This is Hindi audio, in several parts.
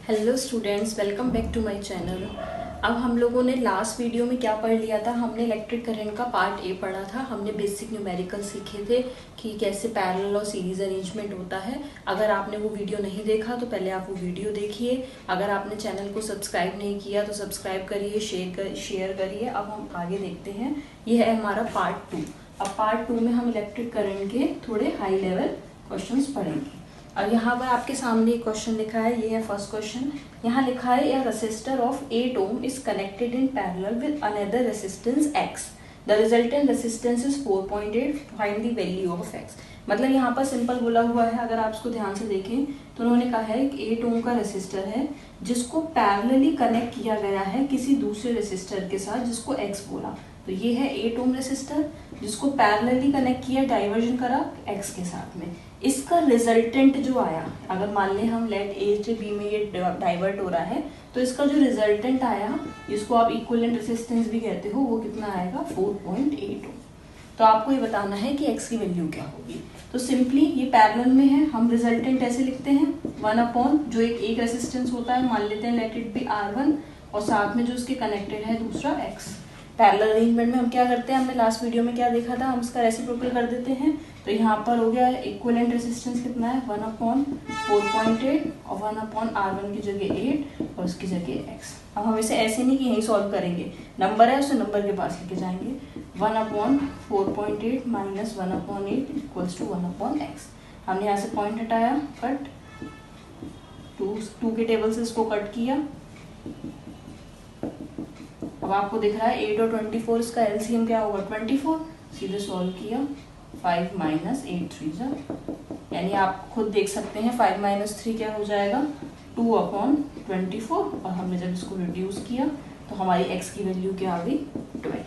Hello students, welcome back to my channel. अब हम लोगों ने लास्ट वीडियो में क्या पढ़ लिया था। हमने इलेक्ट्रिक करंट का पार्ट ए पढ़ा था। हमने बेसिक न्यूमेरिकल सीखे थे कि कैसे पैरेलल और सीरीज अरेंजमेंट होता है। अगर आपने वो वीडियो नहीं देखा तो पहले आप वो वीडियो देखिए। अगर आपने चैनल को सब्सक्राइब नहीं किया तो सब्सक्राइब करिए, शेयर करिए। अब हम आगे देखते हैं। ये है हमारा पार्ट 2। अब पार्ट 2 में हम इलेक्ट्रिक करंट के थोड़े हाई लेवल क्वेश्चंस पढ़ेंगे। और यहाँ पर आपके सामने एक क्वेश्चन लिखा है, ये है फर्स्ट क्वेश्चन। यहाँ लिखा है a resistor of 8 ohm is connected in parallel with another resistance x। The resultant resistance is 4.8, find the value of x। मतलब यहाँ पर सिंपल बोला हुआ है। अगर आप इसको ध्यान से देखें तो उन्होंने कहा है कि 8 ohm का रेसिस्टर है जिसको पैरेलली कनेक्ट किया गया है किसी दूसरे रेसिस्टर के साथ जिसको x बोला। तो ये है 8 ohm रेसिस्टर जिसको पैरेलली कनेक्ट किया, डाइवर्जन करा x के साथ में। इसका रिजल्टेंट जो आया, अगर मान लें हम लेट ए से बी में ये डाइवर्ट हो रहा है तो इसका जो रिजल्टेंट आया, जिसको आप इक्विवेलेंट रेजिस्टेंस भी कहते हो, वो कितना आएगा 4.8 ओम। तो आपको ये बताना है कि x की वैल्यू क्या होगी। तो सिंपली ये पैरेलल में है, हम रिजल्टेंट ऐसे लिखते हैं 1 जो एक रेजिस्टेंस होता है, मान लेते हैं लेट इट बी R1 और साथ में जो उसके कनेक्टेड है दूसरा x। पैरेलल अरेंजमेंट में हम क्या करते हैं, हमने लास्ट वीडियो में क्या देखा था, हम इसका रेसिप्रोकल कर देते हैं। तो यहाँ पर हो गया इक्विवेलेंट रेजिस्टेंस कितना है 1/4.8 और 1/R1 की जगह 8 और उसकी जगह x। अब हम इसे ऐसे नहीं कि यहीं सॉल्व करेंगे, नंबर है उसे नंबर के पास लेके जाएंगे। 1/4.8 माइनस 1/8 इक्वल्स टू 1/x। हमने यहाँ से पॉइंट हटाया, कट, 2 के टेबल से इसको कट किया। अब आपको दिख रहा है 8 और 24, इसका एलसीएम क्या होगा 24। सीधे सॉल्व किया, 5 माइनस 8 3 यानी आप खुद देख सकते हैं 5 माइनस 3 क्या हो जाएगा 2/24। और हमने जब इसको रिड्यूस किया तो हमारी x की वैल्यू क्या आ गई 12।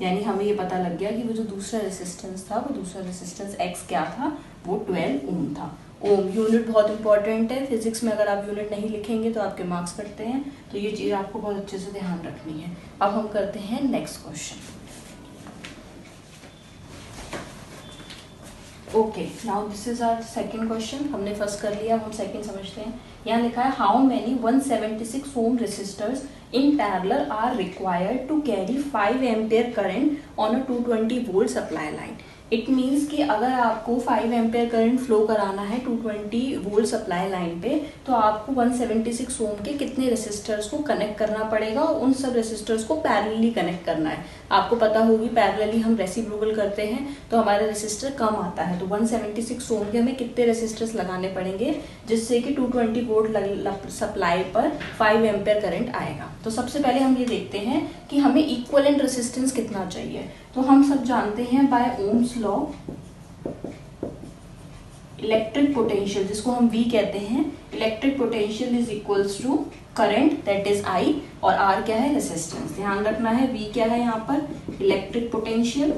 यानी हमें ये पता लग गया कि वो जो दूसरा रेसिस्टेंस था, वो दूसरा रेसिस्टेंस x क्या था, वो 12 ओम था। ओम यूनिट बहुत इंपॉर्टेंट है फिजिक्स में। अगर आप यूनिट नहीं लिखेंगे तो आपके मार्क्स कटते हैं, तो ये चीज़ आपको बहुत अच्छे से ध्यान रखनी है। अब हम करते हैं next question. Okay, now this is our second question. हमने फर्स्ट कर लिया, हम सेकंड समझते हैं। यहाँ लिखा है how many 176 ohm resistors in parallel are required to carry 5 ampere current on a 220 volt supply line. It means कि अगर आपको 5 एम्पेयर करंट फ्लो कराना है 220 वोल्ट सप्लाई लाइन पे, तो आपको 176 ओम के कितने रेसिस्टर्स को कनेक्ट करना पड़ेगा और उन सब रेसिस्टर्स को पैरेलली कनेक्ट करना है। आपको पता होगी पैरेलली हम रेसिप्रोकल करते हैं तो हमारा रेसिस्टर कम आता है। तो 176 ओम के हमें कितने रेसिस्टर्स लगाने पड़ेंगे जिससे कि 220 वोल्ट सप्लाई पर 5 एम्पेयर करंट आएगा। तो सबसे पहले हम ये देखते हैं कि हमें इक्विवेलेंट रेसिस्टेंस कितना चाहिए। तो हम सब जानते हैं by Ohm's law, electric potential जिसको हम V कहते हैं, electric potential is equals to current that is I और R क्या है रेसिस्टेंस। ध्यान रखना है V क्या है यहाँ पर इलेक्ट्रिक पोटेंशियल,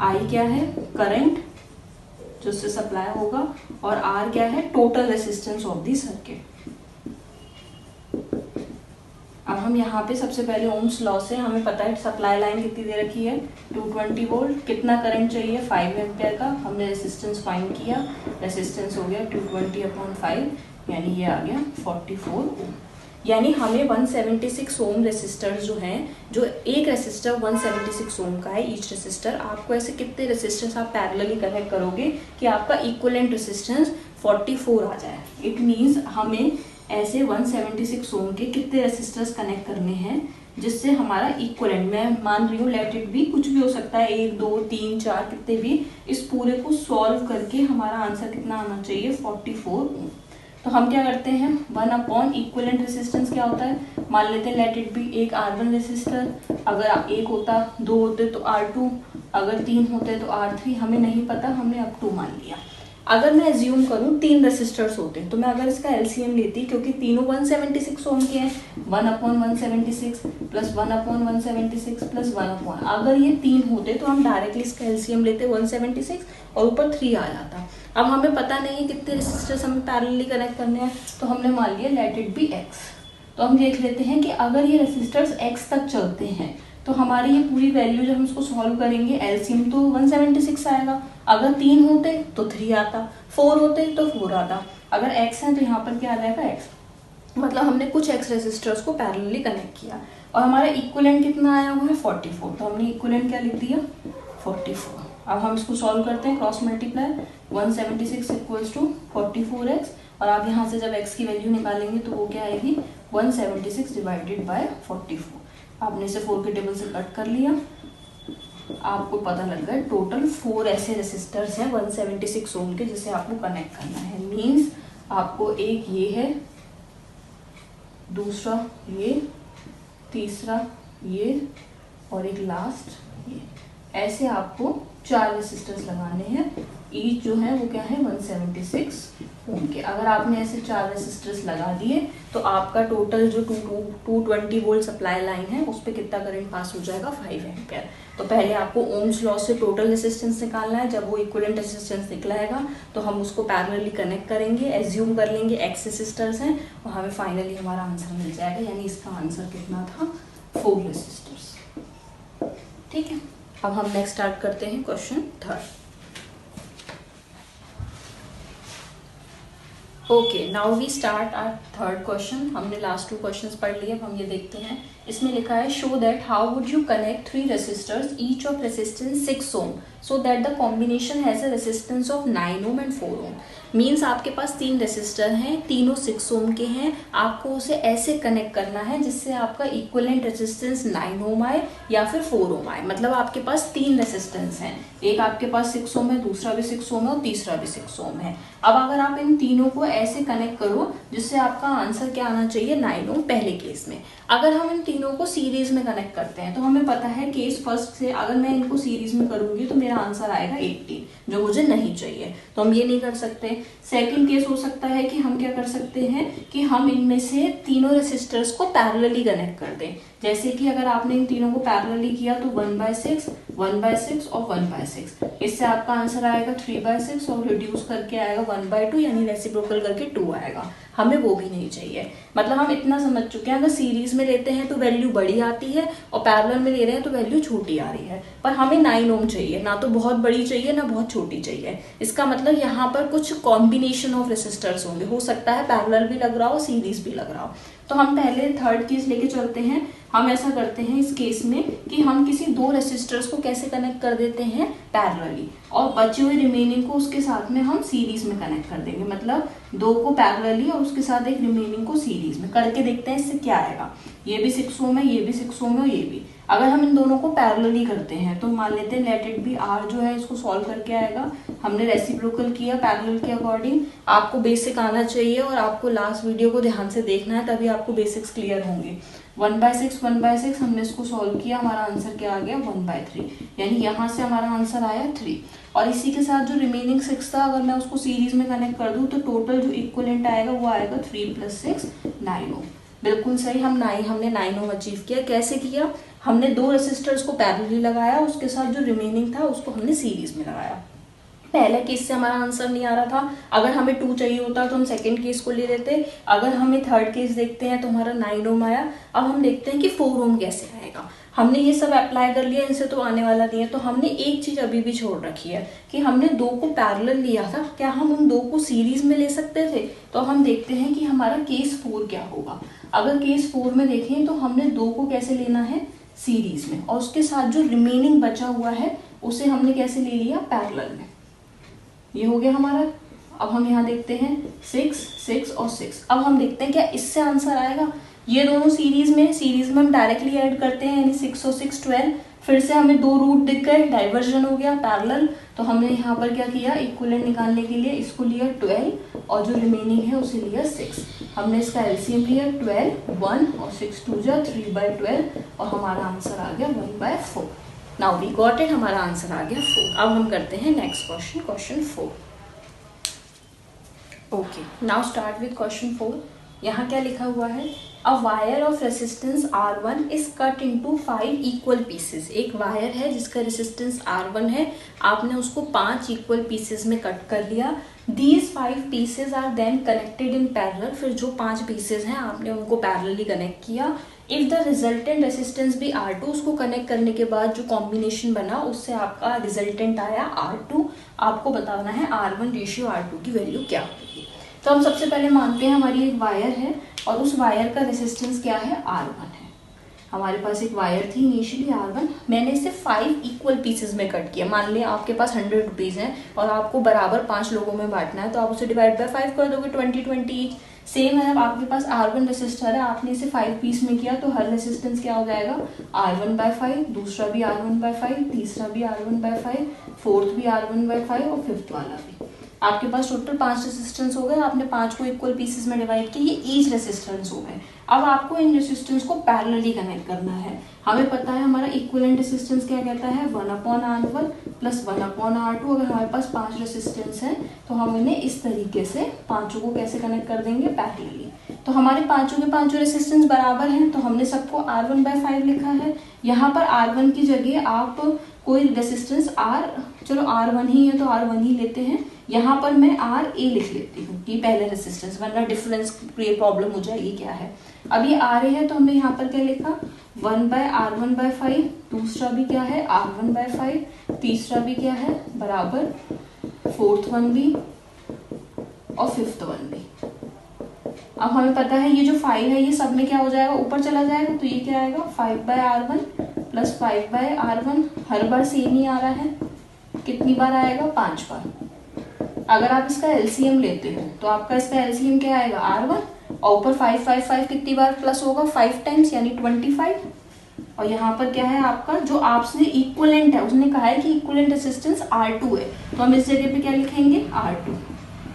I क्या है करंट जो उससे सप्लाई होगा और R क्या है total resistance of the circuit. अब हम यहाँ पे सबसे पहले ओम्स लॉ से हमें पता है सप्लाई लाइन कितनी दे रखी है 220 वोल्ट, कितना करंट चाहिए 5 एम्पेयर का। हमने रेसिस्टेंस फाइंड किया, रेसिस्टेंस हो गया 220/5 यानी ये आ गया 44 ओम। यानी हमें 176 ओम रेसिस्टर्स जो हैं, जो एक रेसिस्टर 176 ओम का है ईच रेसिस्टर, आपको ऐसे कितने रेसिस्टर्स आप पैरेलली कनेक्ट करोगे कि आपका इक्विवेलेंट रेसिस्टेंस 44 आ जाए। इट मीन्स हमें ऐसे 176 ओम के कितने रेसिस्टर्स कनेक्ट करने हैं जिससे हमारा इक्विवेलेंट, मैं मान रही हूँ लेट इट बी कुछ भी हो सकता है 1 2 3 4 कितने भी, इस पूरे को सॉल्व करके हमारा आंसर कितना आना चाहिए 44 ओम। तो हम क्या करते हैं 1 इक्विवेलेंट रेसिस्टेंस क्या होता है, मान लेते हैं लेट इट बी एक R1 रेसिस्टर, अगर 1 होता 2 होते तो R2, अगर 3 होते तो R3, हमें नहीं पता, हमने अब 2 मान लिया। अगर मैं एज्यूम करूं 3 रेसिस्टर्स होते तो मैं अगर इसका एलसीएम लेती, क्योंकि तीनों 176 ओम के हैं, 1/176 प्लस 1/176 प्लस 1/, अगर ये 3 होते तो हम डायरेक्टली इसका एलसीएम लेते 176 और ऊपर 3 आ जाता। अब हमें पता नहीं है कितने रेसिस्टर्स हमें पैरेलली कनेक्ट करने हैं, तो हमने मान लिया लेट इट बी x। तो हम देख लेते हैं कि अगर ये रेसिस्टर्स x तक चलते हैं तो हमारी ये पूरी वैल्यू जब हम इसको सॉल्व करेंगे एलसीएम तो 176 आएगा, अगर 3 होते तो 3 आता, 4 होते तो 4 आता। अगर x है तो यहाँ पर क्या आ जाएगा x, मतलब हमने कुछ x रेसिस्टर्स को पैरेलली कनेक्ट किया और हमारा इक्विवेलेंट कितना आया हुआ है 44, तो हमने इक्विवेलेंट क्या लिख दिया 44। अब हम इसको सॉल्व करते हैं, cross multiply 176 equals to 44x, और आप यहाँ से जब x की वैल्यू निकालेंगे तो वो क्या आएगी 176 डिवाइडेड बाय 44। आपने इसे 4 के टेबल से कट कर लिया, आपको पता लग गया टोटल 4 ऐसे रेसिस्टर्स हैं 176 ओम के जिसे आपको कनेक्ट करना है। मींस आपको एक ये है, दूसरा ये, तीसरा ये और एक लास्ट ये, ऐसे आपको 4 रेसिस्टर्स लगाने हैं। ईच जो है वो क्या है 176 ओम के। अगर आपने ऐसे 4 रेसिस्टर्स लगा दिए तो आपका टोटल जो 220 वोल्ट सप्लाई लाइन है उस पर कितना करंट पास हो जाएगा 5 एम्पियर। तो पहले आपको ओम्स लॉ से टोटल रेसिस्टेंस निकालना है। जब वो इक्विवेलेंट रेसिस्टेंस निकलाएगा तो हम उसको पैरेलली कनेक्ट करेंगे, एज्यूम कर लेंगे एक्स रेसिस्टर्स हैं और हमें फाइनली हमारा आंसर मिल जाएगा। यानी इसका आंसर कितना था 4 रेसिस्टर्स। ठीक है, अब हम नेक्स्ट स्टार्ट करते हैं question 3। Okay, now we start our 3rd question. हमने लास्ट 2 क्वेश्चंस पढ़ लिए, अब हम ये देखते हैं। इसमें लिखा है show that how would you connect 3 resistors each of resistance 6 ohm so that the combination has a resistance of 9 ohm and 4 ohm. Means आपके पास 3 रेसिस्टर हैं, तीनों 6 ओम के हैं। आपको उसे ऐसे कनेक्ट करना है जिससे आपका इक्विवेलेंट रेसिस्टेंस 9 ओम आए या फिर 4 ओम आए। मतलब आपके पास 3 रेसिस्टेंस हैं, एक आपके पास 6 ओम है, दूसरा भी 6 ओम है और तीसरा भी 6 ओम है। अब अगर आप इन तीनों को ऐसे कनेक्ट करो जिससे आपका आंसर क्या आना चाहिए 9 ओम पहले केस में। अगर हम इन तीनों को सीरीज में कनेक्ट करते हैं तो हमें पता है केस फर्स्ट से अगर मैं इनको सीरीज में करूंगी तो मेरा आंसर आएगा 80, जो मुझे नहीं चाहिए, तो हम ये नहीं कर सकते। सेकंड केस हो सकता है कि हम क्या कर सकते हैं कि हम इनमें से तीनों रेसिस्टर्स को पैरेलली कनेक्ट कर दें। जैसे कि अगर आपने इन तीनों को पैरेलली किया तो 1/6, 1/6 और 1/6, इससे आपका आंसर आएगा 3/6 और रिड्यूस करके आएगा 1/2, यानी रेसिप्रोकल करके 2 आएगा। हमें वो भी नहीं चाहिए। मतलब हम इतना समझ चुके हैं अगर सीरीज में लेते हैं तो वैल्यू बड़ी आती है और पैरेलल में ले रहे हैं तो वैल्यू छोटी आ रही है। पर हमें 9 ओम चाहिए, ना तो बहुत बड़ी चाहिए ना बहुत छोटी चाहिए। इसका मतलब यहाँ पर कुछ कॉम्बिनेशन ऑफ रेसिस्टर्स होंगे, हो सकता है पैरेलल भी लग रहा हो सीरीज भी लग रहा हो। तो हम पहले 3rd केस लेके चलते हैं। हम ऐसा करते हैं इस केस में कि हम किसी 2 रेसिस्टर्स को कैसे कनेक्ट कर देते हैं पैरेलली, और बचे हुए रिमेनिंग को उसके साथ में हम सीरीज में कनेक्ट कर देंगे। मतलब 2 को पैरेलली और उसके साथ एक रिमेनिंग को सीरीज में करके देखते हैं इससे क्या आएगा। ये भी 6 ओम है, ये भी 6 ओम है और ये भी। अगर हम इन दोनों को पैरेलली करते हैं तो मान लेते हैं लेट इट बी आर जो है इसको सॉल्व करके आएगा। हमने रेसिप्रोकल किया पैरेलल के अकॉर्डिंग। आपको बेसिक आना चाहिए और आपको लास्ट वीडियो को ध्यान से देखना है, तभी आपको बेसिक्स क्लियर होंगे। 1/6 1/6 हमने इसको सॉल्व किया, हमारा आंसर क्या आ गया 1/3, यानी यहाँ से हमारा आंसर आया 3। और इसी के साथ जो रिमेनिंग 6 था अगर मैं उसको सीरीज में कनेक्ट कर दूं तो टोटल जो इक्विवेलेंट आएगा वो आएगा 3 + 6 9 ओम। बिल्कुल सही, हमने 9 ओम अचीव किया। कैसे किया? हमने 2 रेसिस्टर्स को पैरेलली लगाया, उसके साथ जो रिमेनिंग था उसको हमने सीरीज में लगाया। पहले केस से हमारा आंसर नहीं आ रहा था, अगर हमें 2 चाहिए होता तो हम सेकंड केस को ले लेते। अगर हमें 3rd केस देखते हैं तो हमारा 9 ओम आया। अब हम देखते हैं कि 4 ओम कैसे आएगा। हमने ये सब अप्लाई कर लिया, इनसे तो आने वाला नहीं है। तो हमने एक चीज अभी भी छोड़ रखी है कि हमने 2 को पैरेलल लिया था, क्या हम उन 2 को सीरीज में ले सकते थे? तो हम देखते हैं कि हमारा केस 4 क्या होगा। अगर केस 4 में देखें तो हमने 2 को कैसे लेना है सीरीज में, और उसके साथ जो रिमेनिंग बचा हुआ है उसे हमने कैसे ले लिया पैरेलल में। ये हो गया हमारा। अब हम यहाँ देखते हैं 6 6 और 6। अब हम देखते हैं क्या इससे आंसर आएगा। ये दोनों सीरीज में हम डायरेक्टली ऐड करते हैं, यानी 6 और 6 12। फिर से हमें 2 रूट दिख गए, डाइवर्जन हो गया पैरेलल। तो हमने यहाँ पर क्या किया, इक्विवेलेंट निकालने के लिए इसको लिया 12 और जो रिमेनिंग है उसे लिया 6। हमने इसका एलसीएम लिया 12 1 और 6 2 जा 3/12 और हमारा आंसर आ गया 1/4। नाउ वी गॉट इट, हमारा आंसर आ गया 4। अब हम करते हैं next question, question 4। Okay, now start with question 4। यहाँ क्या लिखा हुआ है, a wire of resistance R1 is cut into 5 equal pieces. एक वायर है जिसका रेसिस्टेंस R1 है, आपने उसको 5 इक्वल पीसेस में कट कर लिया। These 5 pieces are then connected in parallel. फिर जो 5 पीसेस हैं आपने उनको पैरेलली कनेक्ट किया। इफ द रिजल्टेंट रेसिस्टेंस भी R2, उसको कनेक्ट करने के बाद जो कॉम्बिनेशन बना उससे आपका रिजल्टेंट आया R2, आपको बताना है R1 रेशियो R2 की वैल्यू क्या होगी। तो हम सबसे पहले मानते हैं हमारी एक वायर है और उस वायर का रेसिस्टेंस क्या है, R1 है। हमारे पास एक वायर थी इनिशियली R1, मैंने इसे 5 इक्वल पीसेस में कट किया। मान लिया आपके पास 100 रुपीज़ हैं और आपको बराबर 5 लोगों में बांटना है, तो आप उसे डिवाइड बाय 5 कर दोगे, 20 ईच। सेम है, अब आपके पास R1 रेसिस्टर है, आपने इसे 5 पीस में किया तो हर रेसिस्टेंस क्या हो जाएगा, R1/5, दूसरा भी R1/5, तीसरा भी R1/5, फोर्थ भी R1/5 और फिफ्थ वाला भी। आपके पास टोटल 5 रेसिस्टेंस हो गए, आपने 5 को इक्वल पीसेस में डिवाइड किया, ये ईच रेसिस्टेंस हो गए। अब आपको इन रेसिस्टेंस को पैरेलली कनेक्ट करना है। हमें पता है हमारा इक्विवेलेंट रेसिस्टेंस क्या कहता है, 1/R1 प्लस 1/R2। अगर हमारे पास 5 रेसिस्टेंस हैं तो हम इन्हें इस तरीके से पांचों को कैसे कनेक्ट कर देंगे, पैरेलली। तो हमारे पांचों के पांचों रेसिस्टेंस बराबर हैं, तो हमने सबको R1/5 लिखा है। यहाँ पर R1 की जगह आप कोई रेसिस्टेंस चलो R1 ही है तो R1 ही लेते हैं। यहाँ पर मैं RA लिख लेती हूँ कि पहले रेसिस्टेंस, वरना डिफरेंस प्रॉब्लम हो जाएगी क्या है। अब ये RA है तो हमने यहाँ पर क्या लिखा, 1/R1/5, दूसरा भी क्या है R1/5, तीसरा भी क्या है बराबर, फोर्थ वन भी और फिफ्थ वन भी। अब हमें पता है ये जो 5 है ये सब में क्या हो जाएगा, ऊपर चला जाएगा, तो ये क्या आएगा 5/R1 प्लस 5/R1। हर बार सेम ही आ रहा है, कितनी बार आएगा, 5 बार। अगर आप इसका एलसीएम लेते हो तो आपका इसका एलसीएम क्या आएगा, R1, और ऊपर 5 5 5 कितनी बार प्लस होगा, 5 टाइम्स यानी 25। और यहाँ पर क्या है आपका जो आपसे इक्विवेलेंट है, उसने कहा है कि इक्विवेलेंट रेसिस्टेंस R2 है, तो हम इस जगह पे क्या लिखेंगे, R2।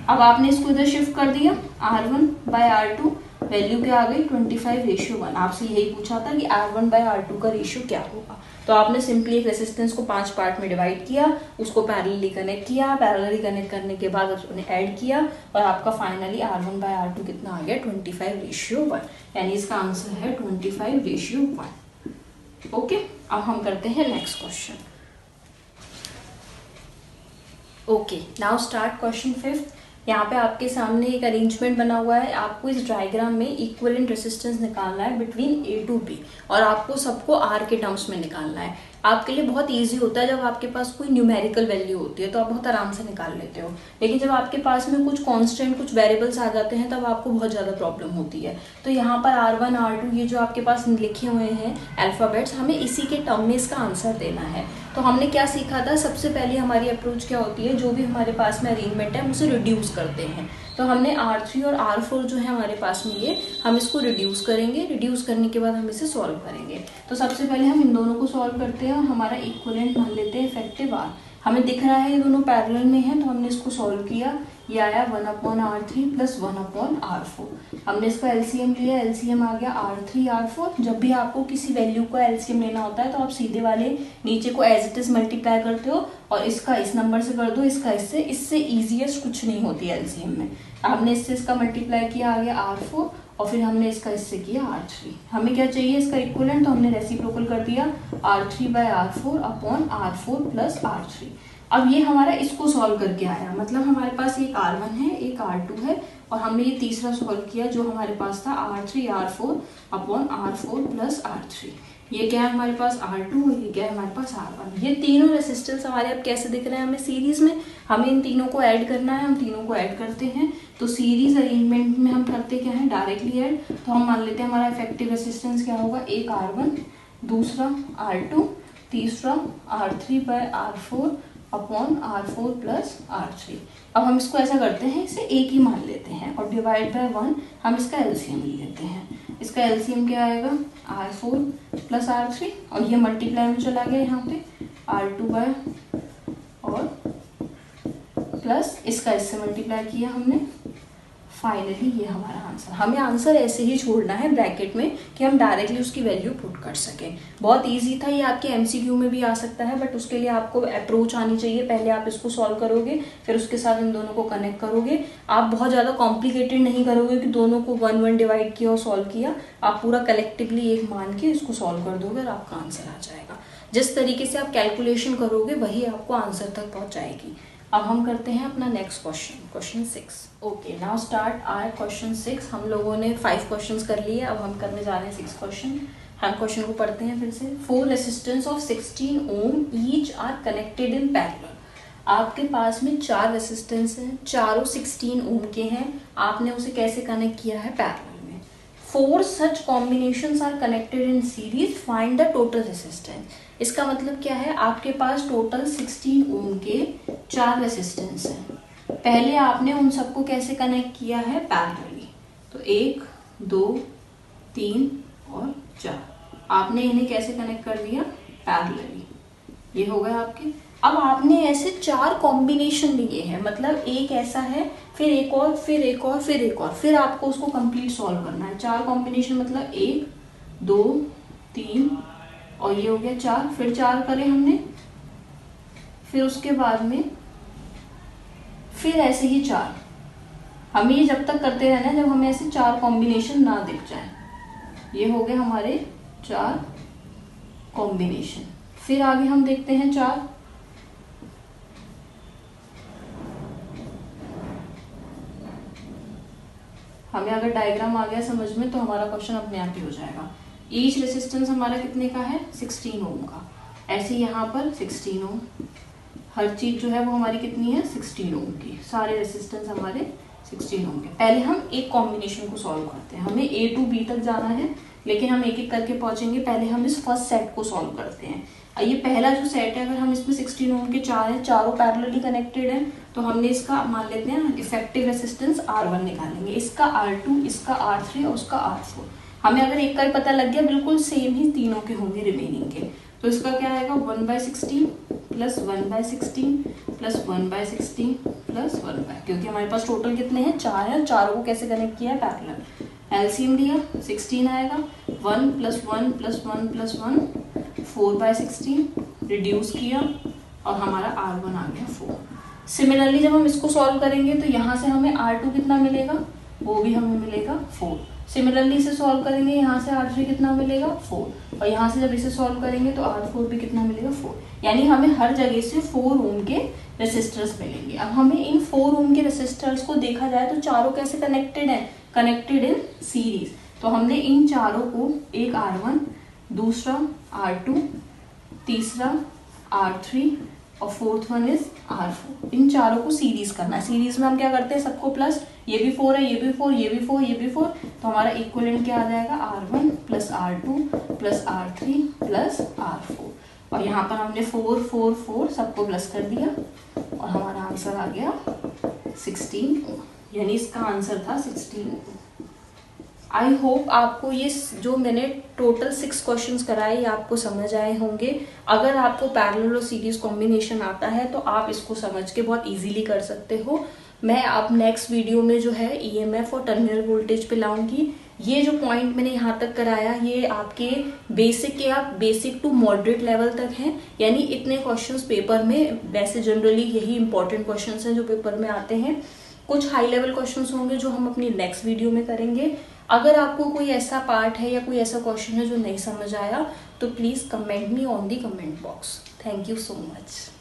अब आपने इसको इधर शिफ्ट कर दिया, R1/R2 वैल्यू क्या आ गई, 25:1। आपसे यही पूछा था कि R1/R2 का रेशियो क्या होगा। तो आपने सिंपली एक रेसिस्टेंस को 5 पार्ट में डिवाइड किया, उसको पैरेलली कनेक्ट किया, पैरेलली कनेक्ट करने के बाद उसने ऐड किया और आपका फाइनली R1/R2 कितना आ गया, 25:1। यानी इसका आंसर है 25:1। ओके, अब हम करते हैं next question. Okay, now start question 5। यहाँ पे आपके सामने एक अरेंजमेंट बना हुआ है, आपको इस डायग्राम में इक्विवेलेंट रेसिस्टेंस निकालना है बिटवीन A to B और आपको सबको R के टर्म्स में निकालना है। आपके लिए बहुत इजी होता है जब आपके पास कोई न्यूमेरिकल वैल्यू होती है तो आप बहुत आराम से निकाल लेते हो, लेकिन जब आपके पास में कुछ कांस्टेंट, कुछ वेरिएबल्स आ जाते हैं तब आपको बहुत ज़्यादा प्रॉब्लम होती है। तो यहाँ पर R1 R2 ये जो आपके पास लिखे हुए हैं अल्फ़ाबेट्स, हमें इसी के टर्म में इसका आंसर देना है। तो हमने क्या सीखा था, सबसे पहले हमारी अप्रोच क्या होती है, जो भी हमारे पास में अरेंजमेंट है हम उसे रिड्यूस करते हैं। तो हमने R3 और R4 जो है हमारे पास में ये, हम इसको रिड्यूस करेंगे, रिड्यूस करने के बाद हम इसे सॉल्व करेंगे। तो सबसे पहले हम इन दोनों को सॉल्व करते हैं और हमारा इक्विवेलेंट मान लेते हैं इफेक्टिव R। हमें दिख रहा है ये दोनों पैरेलल में है तो हमने इसको सॉल्व किया, ये आया 1/R3 प्लस 1/R4। हमने इसका एलसीएम लिया, एलसीएम आ गया R3 R4। जब भी आपको किसी वैल्यू का एलसीएम लेना होता है तो आप सीधे वाले नीचे को एज इट इज मल्टीप्लाई करते हो और इसका इस नंबर से कर दो, इसका इससे, इससे ईजिएस्ट कुछ नहीं होती है एलसीएम में। आपने इससे इसका मल्टीप्लाई किया, आ गया R4 और फिर हमने इसका इससे किया R3। हमें क्या चाहिए, इसका इक्विवेलेंट, तो हमने रेसिप्रोकल कर दिया R3/R4 upon R4 plus R3। अब ये हमारा इसको सॉल्व करके आया, मतलब हमारे पास एक R1 है, एक R2 है और हमने ये तीसरा सॉल्व किया जो हमारे पास था R3/R4 upon R4 plus R3। ये क्या है हमारे पास R2 और ये क्या है हमारे पास R1। ये तीनों रेसिस्टेंस हमारे अब कैसे दिख रहे हैं हमें सीरीज में, हमें इन तीनों को ऐड करना है, हम तीनों को ऐड करते हैं। तो सीरीज अरेंजमेंट में हम करते क्या है, डायरेक्टली ऐड। तो हम मान लेते हैं हमारा इफेक्टिव रेसिस्टेंस क्या होगा, एक R1, दूसरा R2, तीसरा R3/R4 upon R4 plus R3। अब हम इसको ऐसा करते हैं, इसे एक ही मान लेते हैं और डिवाइड बाय 1 हम इसका एलसीएम ले लेते हैं। इसका एलसीएम क्या आएगा, R4 प्लस R3 और ये मल्टीप्लाई में चला गया यहाँ पे R2 और प्लस इसका इससे मल्टीप्लाई किया हमने, फाइनली ये हमारा आंसर। हमें आंसर ऐसे ही छोड़ना है ब्रैकेट में कि हम डायरेक्टली उसकी वैल्यू पुट कर सकें। बहुत इजी था, ये आपके एमसीक्यू में भी आ सकता है, बट उसके लिए आपको अप्रोच आनी चाहिए। पहले आप इसको सॉल्व करोगे, फिर उसके साथ इन दोनों को कनेक्ट करोगे। आप बहुत ज़्यादा कॉम्प्लिकेटेड नहीं करोगे कि दोनों को 1 1 डिवाइड किया और सॉल्व किया। आप पूरा कलेक्टिवली एक मान के इसको सॉल्व कर दोगे और आपका आंसर आ जाएगा। जिस तरीके से आप कैलकुलेशन करोगे वही आपको आंसर तक पहुँचाएगी। अब हम करते हैं अपना next question 6। Okay, now start our question 6। हम लोगों ने 5 क्वेश्चंस कर लिए, अब हम करने जा रहे हैं 6 क्वेश्चन। हम क्वेश्चन को पढ़ते हैं फिर से। 4 resistance of 16 ohm each are connected in parallel. आपके पास में 4 रेसिस्टेंस हैं, चारों 16 ओम के हैं। आपने उसे कैसे कनेक्ट किया है? पैरेलल में। 4 such combinations are connected in series, find the total resistance. इसका मतलब क्या है? आपके पास टोटल 16 ओम के 4 रेसिस्टेंस हैं। पहले आपने उन सबको कैसे कनेक्ट किया है? पैरेलली। तो 1, 2, 3 और 4 आपने इन्हें कैसे कनेक्ट कर दिया? पैरेलली। ये हो गया आपके। अब आपने ऐसे 4 कॉम्बिनेशन लिए हैं, मतलब एक ऐसा है, फिर एक और, फिर एक और, फिर एक और, फिर आपको उसको कंप्लीट सॉल्व करना है। 4 कॉम्बिनेशन मतलब 1, 2, 3 और ये हो गया 4, फिर 4 करें हमने, फिर उसके बाद में फिर ऐसे ही 4। हमें ये जब तक करते रहना है जब हमें ऐसे 4 कॉम्बिनेशन ना दिख जाए। ये हो गए हमारे 4 कॉम्बिनेशन। फिर आगे हम देखते हैं 4। हमें अगर डायग्राम आ गया समझ में तो हमारा क्वेश्चन अपने आप ही हो जाएगा। ईच रेसिस्टेंस हमारा कितने का है? 16 ओम का। ऐसे यहाँ पर 16 ओम, हर चीज जो है वो हमारी कितनी है? 16 ओम की। सारे रेसिस्टेंस हमारे 16 ओम के। पहले हम एक कॉम्बिनेशन को सॉल्व करते हैं। हमें A to B तक जाना है, लेकिन हम एक एक करके पहुंचेंगे। पहले हम इस फर्स्ट सेट को सॉल्व करते हैं। ये पहला जो सेट है, अगर हम इसमें 16 ओम के 4 हैं, चारों पैरेलली कनेक्टेड हैं, तो हमने इसका मान लेते हैं इफेक्टिव रेसिस्टेंस R1 निकालेंगे। इसका R2, इसका R3 और उसका R4। हमें अगर एक का ही पता लग गया, बिल्कुल सेम ही तीनों के होंगे रिमेनिंग के। तो इसका क्या आएगा? 1/16 प्लस 1/16 प्लस 1/16 प्लस 1/, क्योंकि हमारे पास टोटल कितने हैं? 4 हैं। चारों को कैसे कनेक्ट किया है? पैरेलल। एलसीएम लिया, 16 आएगा। 1 प्लस 1 प्लस 1 प्लस 1 4/16, रिड्यूस किया और हमारा R1 आ गया 4। सिमिलरली जब हम इसको सॉल्व करेंगे तो यहाँ से हमें R2 कितना मिलेगा? वो भी हमें मिलेगा 4। सिमिलरली इसे सॉल्व करेंगे, यहाँ से R3 कितना मिलेगा? 4। और यहाँ से जब इसे सॉल्व करेंगे तो R4 भी कितना मिलेगा? 4। यानी हमें हर जगह से 4 ओम के रेसिस्टर्स मिलेंगे। अब हमें इन 4 ओम के रेसिस्टर्स को देखा जाए तो चारों कैसे कनेक्टेड है? Connected in series. तो हमने इन चारों को, एक R1, दूसरा R2, तीसरा R3 और फोर्थ वन इज R4, इन चारों को सीरीज करना है। सीरीज में हम क्या करते हैं? सबको प्लस, ये भी 4 है, ये भी 4, ये भी 4, ये भी 4, तो हमारा इक्विवेलेंट क्या आ जाएगा? R1 plus R2 plus R3 plus R4। और यहाँ पर हमने 4 4 4 सबको प्लस कर दिया और हमारा आंसर आ गया 16 ओम। यानी इसका आंसर था 16 ओम। आई होप आपको ये जो मैंने टोटल 6 क्वेश्चंस कराए ये आपको समझ आए होंगे। अगर आपको पैरेलल और सीरीज कॉम्बिनेशन आता है तो आप इसको समझ के बहुत इजीली कर सकते हो। मैं अब नेक्स्ट वीडियो में जो है ईएमएफ और टर्मिनल वोल्टेज पे लाऊंगी। ये जो पॉइंट मैंने यहाँ तक कराया ये आपके बेसिक या बेसिक टू मॉडरेट लेवल तक हैं। यानी इतने क्वेश्चंस पेपर में, वैसे जनरली यही इंपॉर्टेंट क्वेश्चंस हैं जो पेपर में आते हैं। कुछ हाई लेवल क्वेश्चंस होंगे जो हम अपनी नेक्स्ट वीडियो में करेंगे। अगर आपको कोई ऐसा पार्ट है या कोई ऐसा क्वेश्चन है जो नहीं समझ आया तो please comment me on the comment box. Thank you so much.